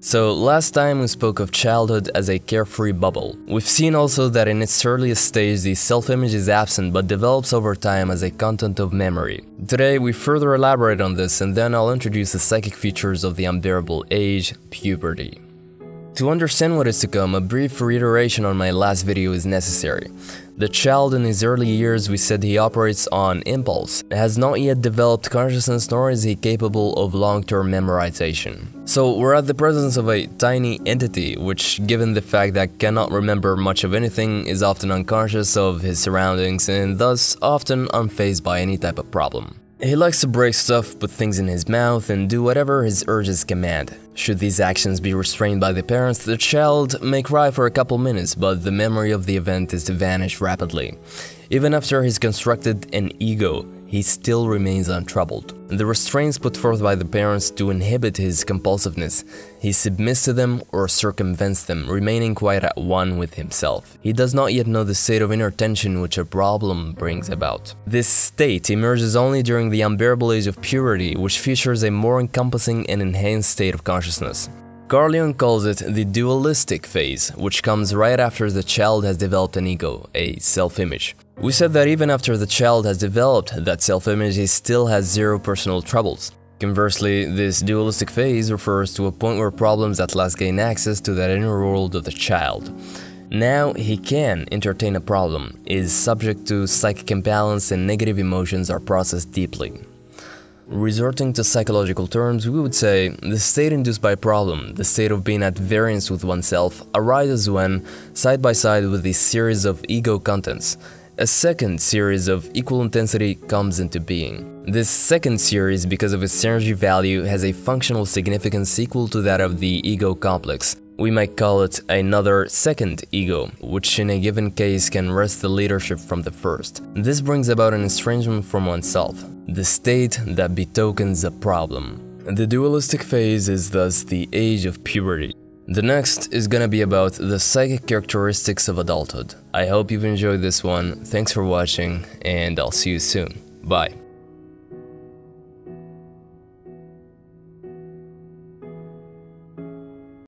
So last time we spoke of childhood as a carefree bubble. We've seen also that in its earliest stage the self-image is absent but develops over time as a content of memory. Today we further elaborate on this, and then I'll introduce the psychic features of the unbearable age, puberty. To understand what is to come, a brief reiteration on my last video is necessary. The child in his early years, we said he operates on impulse, has not yet developed consciousness, nor is he capable of long-term memorization. So we're at the presence of a tiny entity which, given the fact that cannot remember much of anything, is often unconscious of his surroundings and thus often unfazed by any type of problem. He likes to break stuff, put things in his mouth, and do whatever his urges command. Should these actions be restrained by the parents, the child may cry for a couple minutes, but the memory of the event is to vanish rapidly. Even after he's constructed an ego, he still remains untroubled. The restraints put forth by the parents do inhibit his compulsiveness. He submits to them or circumvents them, remaining quite at one with himself. He does not yet know the state of inner tension which a problem brings about. This state emerges only during the unbearable age of puberty, which features a more encompassing and enhanced state of consciousness. Carl Jung calls it the dualistic phase, which comes right after the child has developed an ego, a self-image. We said that even after the child has developed that self-image, he still has zero personal troubles. Conversely, this dualistic phase refers to a point where problems at last gain access to that inner world of the child. Now he can entertain a problem, is subject to psychic imbalance, and negative emotions are processed deeply. Resorting to psychological terms, we would say the state induced by a problem, the state of being at variance with oneself, arises when, side by side with the series of ego contents, a second series of equal intensity comes into being. This second series, because of its energy value, has a functional significance equal to that of the ego complex. We might call it another second ego, which in a given case can wrest the leadership from the first. This brings about an estrangement from oneself, the state that betokens a problem. The dualistic phase is thus the age of puberty. The next is gonna be about the psychic characteristics of adulthood. I hope you've enjoyed this one, thanks for watching, and I'll see you soon. Bye.